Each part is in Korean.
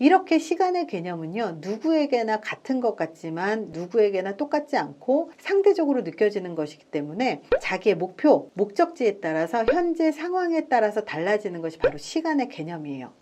이렇게 시간의 개념은요, 누구에게나 같은 것 같지만 누구에게나 똑같지 않고 상대적으로 느껴지는 것이기 때문에 자기의 목표, 목적지에 따라서 현재 상황에 따라서 달라지는 것이 바로 시간의 개념이에요.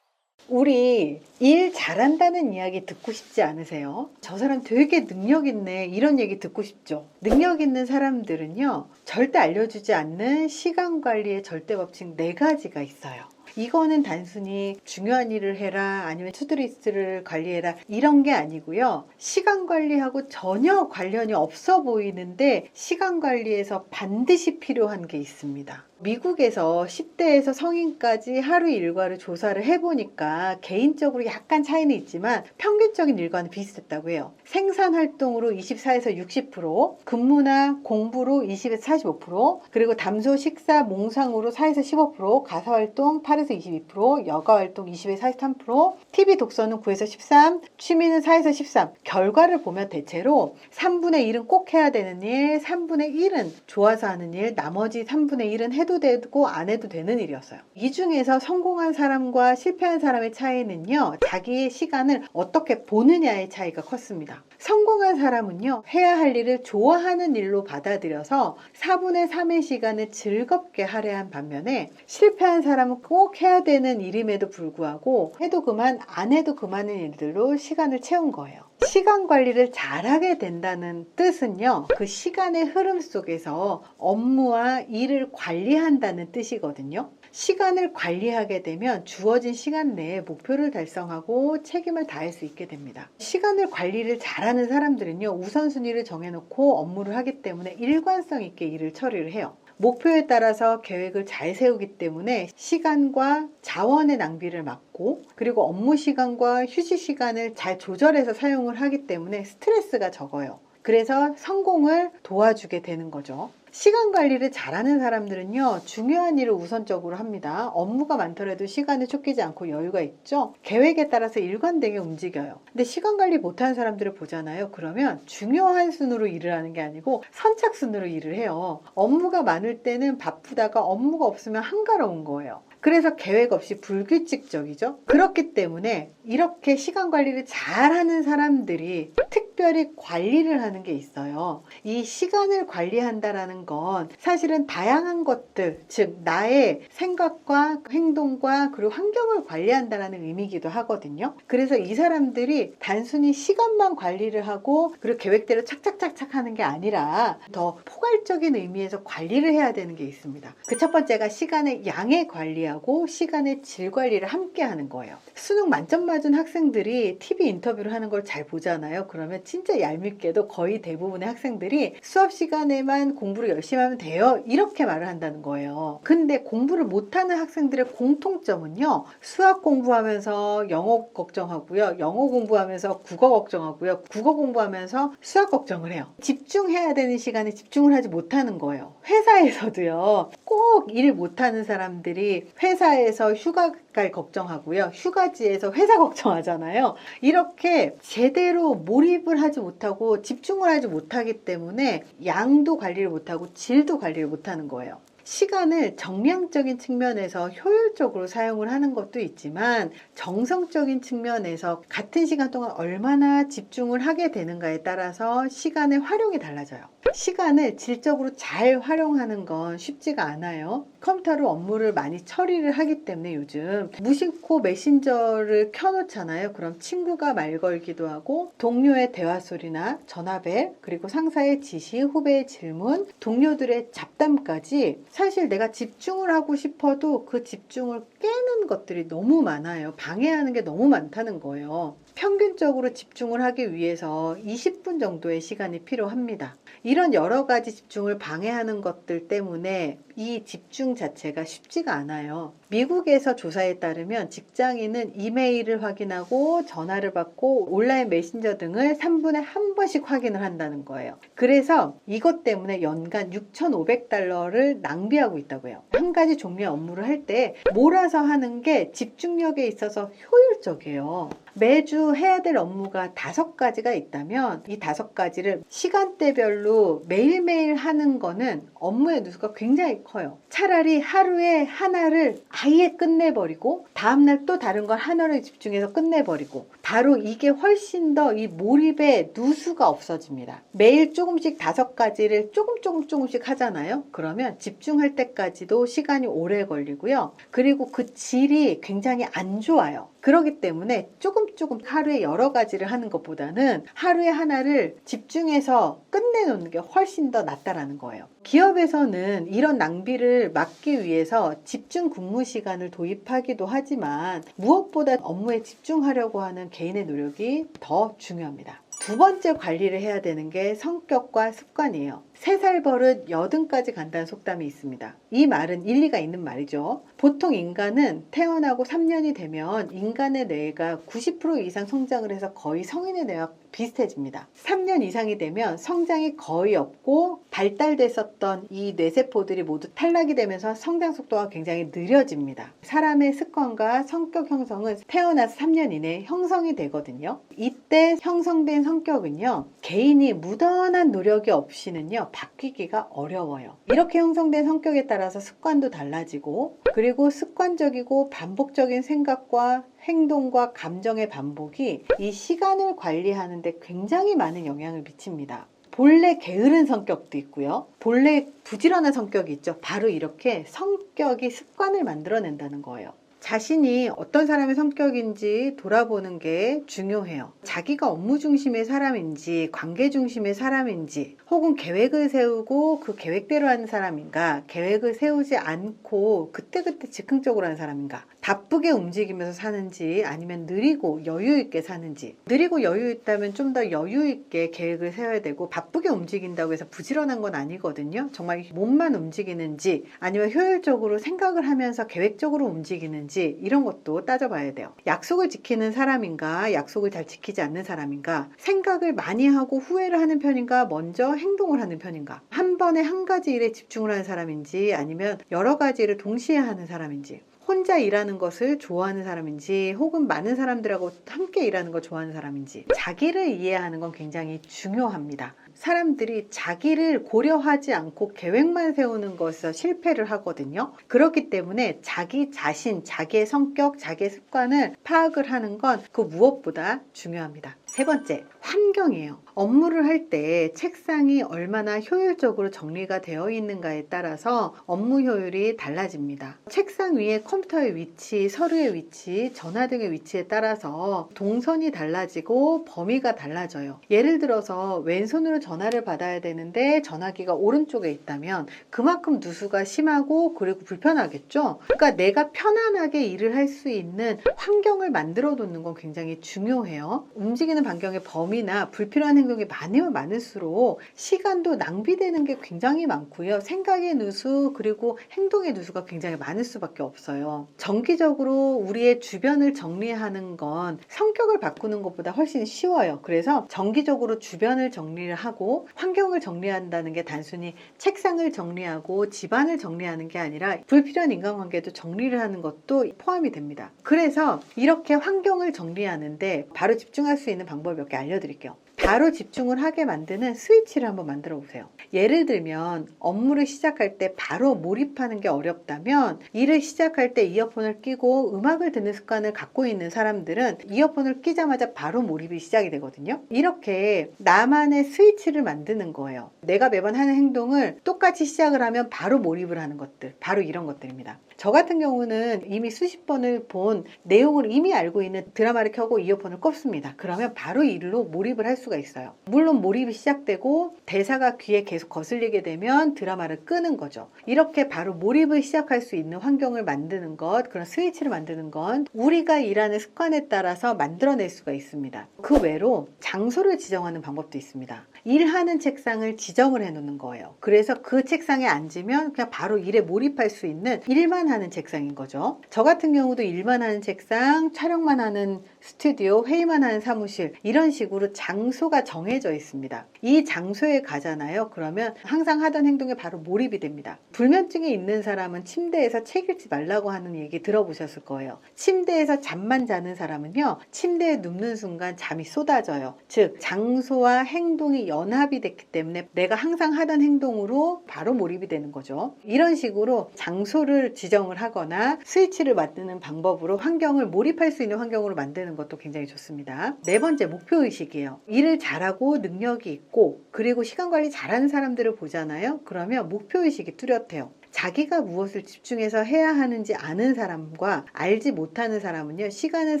우리 일 잘한다는 이야기 듣고 싶지 않으세요? 저 사람 되게 능력 있네, 이런 얘기 듣고 싶죠? 능력 있는 사람들은요, 절대 알려주지 않는 시간 관리의 절대 법칙 4가지가 있어요. 이거는 단순히 중요한 일을 해라, 아니면 투두리스트를 관리해라, 이런 게 아니고요. 시간 관리하고 전혀 관련이 없어 보이는데 시간 관리에서 반드시 필요한 게 있습니다. 미국에서 10대에서 성인까지 하루 일과를 조사를 해보니까 개인적으로 약간 차이는 있지만 평균적인 일과는 비슷했다고 해요. 생산활동으로 24에서 60%, 근무나 공부로 20에서 45%, 그리고 담소, 식사, 몽상으로 4에서 15%, 가사활동 8에서 22%, 여가활동 20에서 43%, TV 독서는 9에서 13, 취미는 4에서 13. 결과를 보면 대체로 3분의 1은 꼭 해야 되는 일, 3분의 1은 좋아서 하는 일, 나머지 3분의 1은 해도 되고 안 해도 되는 일이었어요. 이 중에서 성공한 사람과 실패한 사람의 차이는요, 자기의 시간을 어떻게 보느냐의 차이가 컸습니다. 성공한 사람은요, 해야 할 일을 좋아하는 일로 받아들여서 4분의 3의 시간을 즐겁게 할애한 반면에, 실패한 사람은 꼭 해야 되는 일임에도 불구하고 해도 그만 안 해도 그만인 일들로 시간을 채운 거예요. 시간 관리를 잘하게 된다는 뜻은요, 그 시간의 흐름 속에서 업무와 일을 관리한다는 뜻이거든요. 시간을 관리하게 되면 주어진 시간 내에 목표를 달성하고 책임을 다할 수 있게 됩니다. 시간을 관리를 잘하는 사람들은요, 우선순위를 정해놓고 업무를 하기 때문에 일관성 있게 일을 처리를 해요. 목표에 따라서 계획을 잘 세우기 때문에 시간과 자원의 낭비를 막고, 그리고 업무 시간과 휴식 시간을 잘 조절해서 사용을 하기 때문에 스트레스가 적어요. 그래서 성공을 도와주게 되는 거죠. 시간 관리를 잘하는 사람들은요, 중요한 일을 우선적으로 합니다. 업무가 많더라도 시간에 쫓기지 않고 여유가 있죠. 계획에 따라서 일관되게 움직여요. 근데 시간 관리 못하는 사람들을 보잖아요. 그러면 중요한 순으로 일을 하는 게 아니고 선착순으로 일을 해요. 업무가 많을 때는 바쁘다가 업무가 없으면 한가로운 거예요. 그래서 계획 없이 불규칙적이죠. 그렇기 때문에 이렇게 시간 관리를 잘하는 사람들이 특별히 관리를 하는 게 있어요. 이 시간을 관리한다라는 건 사실은 다양한 것들, 즉 나의 생각과 행동과 그리고 환경을 관리한다라는 의미이기도 하거든요. 그래서 이 사람들이 단순히 시간만 관리를 하고 그리고 계획대로 착착착착 하는 게 아니라 더 포괄적인 의미에서 관리를 해야 되는 게 있습니다. 그 첫 번째가 시간의 양의 관리하고 시간의 질 관리를 함께 하는 거예요. 수능 만점 맞은 학생들이 TV 인터뷰를 하는 걸 잘 보잖아요. 그러면 진짜 얄밉게도 거의 대부분의 학생들이 수업 시간에만 공부를 열심히 하면 돼요, 이렇게 말을 한다는 거예요. 근데 공부를 못하는 학생들의 공통점은요, 수학 공부하면서 영어 걱정하고요, 영어 공부하면서 국어 걱정하고요, 국어 공부하면서 수학 걱정을 해요. 집중해야 되는 시간에 집중을 하지 못하는 거예요. 회사에서도요, 꼭 일 못하는 사람들이 회사에서 휴가 갈 걱정하고요, 휴가지에서 회사 걱정하잖아요. 이렇게 제대로 몰입을 하지 못하고 집중을 하지 못하기 때문에 양도 관리를 못하고 질도 관리를 못하는 거예요. 시간을 정량적인 측면에서 효율적으로 사용을 하는 것도 있지만 정성적인 측면에서 같은 시간 동안 얼마나 집중을 하게 되는가에 따라서 시간의 활용이 달라져요. 시간을 질적으로 잘 활용하는 건 쉽지가 않아요. 컴퓨터로 업무를 많이 처리를 하기 때문에 요즘 무심코 메신저를 켜놓잖아요. 그럼 친구가 말 걸기도 하고, 동료의 대화 소리나 전화벨, 그리고 상사의 지시, 후배의 질문, 동료들의 잡담까지 사실 내가 집중을 하고 싶어도 그 집중을 깨는 것들이 너무 많아요. 방해하는 게 너무 많다는 거예요. 평균적으로 집중을 하기 위해서 20분 정도의 시간이 필요합니다. 이런 여러 가지 집중을 방해하는 것들 때문에 이 집중 자체가 쉽지가 않아요. 미국에서 조사에 따르면 직장인은 이메일을 확인하고 전화를 받고 온라인 메신저 등을 3분에 1번씩 확인을 한다는 거예요. 그래서 이것 때문에 연간 $6,500를 낭비하고 있다고 해요. 한 가지 종류의 업무를 할 때 몰아서 하는 게 집중력에 있어서 효율적이에요. 매주 해야 될 업무가 5가지가 있다면 이 5가지를 시간대별로 매일매일 하는 거는 업무의 누수가 굉장히 커요. 차라리 하루에 하나를 아예 끝내버리고 다음날 또 다른 걸 하나를 집중해서 끝내버리고 바로 이게 훨씬 더 이 몰입의 누수가 없어집니다. 매일 조금씩 5가지를 조금씩 하잖아요. 그러면 집중할 때까지도 시간이 오래 걸리고요. 그리고 그 질이 굉장히 안 좋아요. 그렇기 때문에 조금 하루에 여러 가지를 하는 것보다는 하루에 하나를 집중해서 끝내놓는 게 훨씬 더 낫다라는 거예요. 기업에서는 이런 낭비를 막기 위해서 집중 근무 시간을 도입하기도 하지만 무엇보다 업무에 집중하려고 하는 개인의 노력이 더 중요합니다. 두 번째 관리를 해야 되는 게 성격과 습관이에요. 3살 버릇 여든까지 간다는 속담이 있습니다. 이 말은 일리가 있는 말이죠. 보통 인간은 태어나고 3년이 되면 인간의 뇌가 90% 이상 성장을 해서 거의 성인의 뇌와 비슷해집니다. 3년 이상이 되면 성장이 거의 없고 발달됐었던 이 뇌세포들이 모두 탈락이 되면서 성장 속도가 굉장히 느려집니다. 사람의 습관과 성격 형성은 태어나서 3년 이내에 형성이 되거든요. 이때 형성된 성격은요, 개인이 무던한 노력이 없이는요, 바뀌기가 어려워요. 이렇게 형성된 성격에 따라서 습관도 달라지고, 그리고 습관적이고 반복적인 생각과 행동과 감정의 반복이 이 시간을 관리하는 데 굉장히 많은 영향을 미칩니다. 본래 게으른 성격도 있고요. 본래 부지런한 성격이 있죠. 바로 이렇게 성격이 습관을 만들어낸다는 거예요. 자신이 어떤 사람의 성격인지 돌아보는 게 중요해요. 자기가 업무 중심의 사람인지 관계 중심의 사람인지 혹은 계획을 세우고 그 계획대로 하는 사람인가, 계획을 세우지 않고 그때그때 즉흥적으로 하는 사람인가, 바쁘게 움직이면서 사는지 아니면 느리고 여유 있게 사는지. 느리고 여유 있다면 좀 더 여유 있게 계획을 세워야 되고, 바쁘게 움직인다고 해서 부지런한 건 아니거든요. 정말 몸만 움직이는지 아니면 효율적으로 생각을 하면서 계획적으로 움직이는지 이런 것도 따져봐야 돼요. 약속을 지키는 사람인가, 약속을 잘 지키지 않는 사람인가, 생각을 많이 하고 후회를 하는 편인가, 먼저 행동을 하는 편인가, 한 번에 한 가지 일에 집중을 하는 사람인지 아니면 여러 가지 일을 동시에 하는 사람인지, 혼자 일하는 것을 좋아하는 사람인지 혹은 많은 사람들하고 함께 일하는 걸 좋아하는 사람인지, 자기를 이해하는 건 굉장히 중요합니다. 사람들이 자기를 고려하지 않고 계획만 세우는 것에서 실패를 하거든요. 그렇기 때문에 자기 자신, 자기의 성격, 자기의 습관을 파악을 하는 건 그 무엇보다 중요합니다. 3번째, 환경이에요. 업무를 할 때 책상이 얼마나 효율적으로 정리가 되어 있는가에 따라서 업무 효율이 달라집니다. 책상 위에 컴퓨터의 위치, 서류의 위치, 전화 등의 위치에 따라서 동선이 달라지고 범위가 달라져요. 예를 들어서 왼손으로 전화를 받아야 되는데 전화기가 오른쪽에 있다면 그만큼 누수가 심하고 그리고 불편하겠죠. 그러니까 내가 편안하게 일을 할 수 있는 환경을 만들어 놓는 건 굉장히 중요해요. 움직이는 반경의 범위나 불필요한 행동이 많으면 많을수록 시간도 낭비되는 게 굉장히 많고요. 생각의 누수 그리고 행동의 누수가 굉장히 많을 수밖에 없어요. 정기적으로 우리의 주변을 정리하는 건 성격을 바꾸는 것보다 훨씬 쉬워요. 그래서 정기적으로 주변을 정리를 하고 환경을 정리한다는 게 단순히 책상을 정리하고 집안을 정리하는 게 아니라 불필요한 인간관계도 정리를 하는 것도 포함이 됩니다. 그래서 이렇게 환경을 정리하는데 바로 집중할 수 있는 방법을 몇 개 알려드릴게요. 바로 집중을 하게 만드는 스위치를 한번 만들어 보세요. 예를 들면 업무를 시작할 때 바로 몰입하는 게 어렵다면 일을 시작할 때 이어폰을 끼고 음악을 듣는 습관을 갖고 있는 사람들은 이어폰을 끼자마자 바로 몰입이 시작이 되거든요. 이렇게 나만의 스위치를 만드는 거예요. 내가 매번 하는 행동을 똑같이 시작을 하면 바로 몰입을 하는 것들, 바로 이런 것들입니다. 저 같은 경우는 이미 수십 번을 본 내용을 이미 알고 있는 드라마를 켜고 이어폰을 꼽습니다. 그러면 바로 일로 몰입을 할 수가 수가 있어요. 물론 몰입이 시작되고 대사가 귀에 계속 거슬리게 되면 드라마를 끄는 거죠. 이렇게 바로 몰입을 시작할 수 있는 환경을 만드는 것, 그런 스위치를 만드는 건 우리가 일하는 습관에 따라서 만들어낼 수가 있습니다. 그 외로 장소를 지정하는 방법도 있습니다. 일하는 책상을 지정을 해 놓는 거예요. 그래서 그 책상에 앉으면 그냥 바로 일에 몰입할 수 있는 일만 하는 책상인 거죠. 저 같은 경우도 일만 하는 책상, 촬영만 하는 스튜디오, 회의만 하는 사무실, 이런 식으로 장소가 정해져 있습니다. 이 장소에 가잖아요. 그러면 항상 하던 행동에 바로 몰입이 됩니다. 불면증이 있는 사람은 침대에서 책 읽지 말라고 하는 얘기 들어보셨을 거예요. 침대에서 잠만 자는 사람은요, 침대에 눕는 순간 잠이 쏟아져요. 즉 장소와 행동이 연합이 됐기 때문에 내가 항상 하던 행동으로 바로 몰입이 되는 거죠. 이런 식으로 장소를 지정을 하거나 스위치를 만드는 방법으로 환경을 몰입할 수 있는 환경으로 만드는 것도 굉장히 좋습니다. 네 번째, 목표의식이에요. 일을 잘하고 능력이 있고 그리고 시간 관리 잘하는 사람들을 보잖아요. 그러면 목표의식이 뚜렷해요. 자기가 무엇을 집중해서 해야 하는지 아는 사람과 알지 못하는 사람은요, 시간을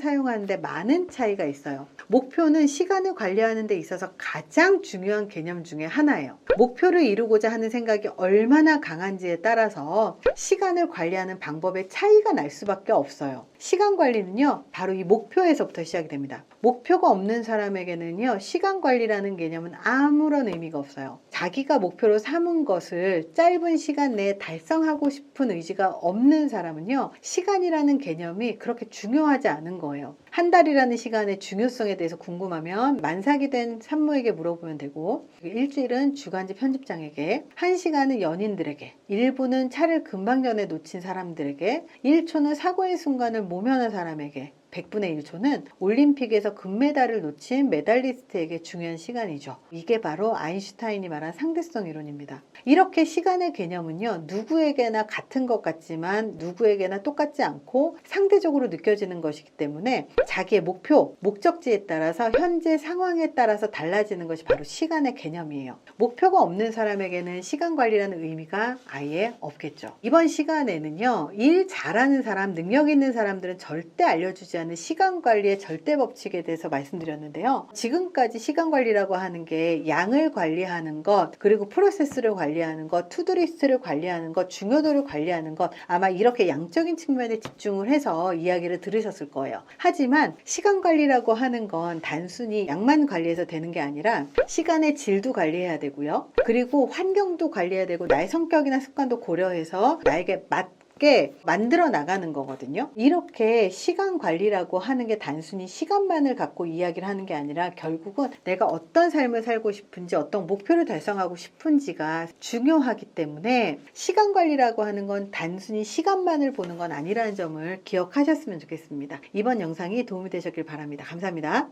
사용하는데 많은 차이가 있어요. 목표는 시간을 관리하는 데 있어서 가장 중요한 개념 중에 하나예요. 목표를 이루고자 하는 생각이 얼마나 강한지에 따라서 시간을 관리하는 방법에 차이가 날 수밖에 없어요. 시간 관리는요, 바로 이 목표에서부터 시작이 됩니다. 목표가 없는 사람에게는요, 시간 관리라는 개념은 아무런 의미가 없어요. 자기가 목표로 삼은 것을 짧은 시간 내에 달성하고 싶은 의지가 없는 사람은요, 시간이라는 개념이 그렇게 중요하지 않은 거예요. 한 달이라는 시간의 중요성에 대해서 궁금하면 만삭이 된 산모에게 물어보면 되고, 일주일은 주간지 편집장에게, 1시간은 연인들에게, 1분은 차를 금방 전에 놓친 사람들에게, 1초는 사고의 순간을 모면한 사람에게, 100분의 1초는 올림픽에서 금메달을 놓친 메달리스트에게 중요한 시간이죠. 이게 바로 아인슈타인이 말한 상대성 이론입니다. 이렇게 시간의 개념은요, 누구에게나 같은 것 같지만 누구에게나 똑같지 않고 상대적으로 느껴지는 것이기 때문에 자기의 목표, 목적지에 따라서 현재 상황에 따라서 달라지는 것이 바로 시간의 개념이에요. 목표가 없는 사람에게는 시간 관리라는 의미가 아예 없겠죠. 이번 시간에는요, 일 잘하는 사람, 능력 있는 사람들은 절대 알려주지 않는 시간 관리의 절대 법칙에 대해서 말씀드렸는데요. 지금까지 시간 관리라고 하는 게 양을 관리하는 것, 그리고 프로세스를 관리하는 것, 투두리스트를 관리하는 것, 중요도를 관리하는 것, 아마 이렇게 양적인 측면에 집중을 해서 이야기를 들으셨을 거예요. 하지만 시간 관리라고 하는 건 단순히 양만 관리해서 되는 게 아니라 시간의 질도 관리해야 되고요. 그리고 환경도 관리해야 되고 나의 성격이나 습관도 고려해서 나에게 맞게 만들어 나가는 거거든요. 이렇게 시간 관리라고 하는 게 단순히 시간만을 갖고 이야기를 하는 게 아니라 결국은 내가 어떤 삶을 살고 싶은지, 어떤 목표를 달성하고 싶은지가 중요하기 때문에 시간 관리라고 하는 건 단순히 시간만을 보는 건 아니라는 점을 기억하셨으면 좋겠습니다. 이번 영상이 도움이 되셨길 바랍니다. 감사합니다.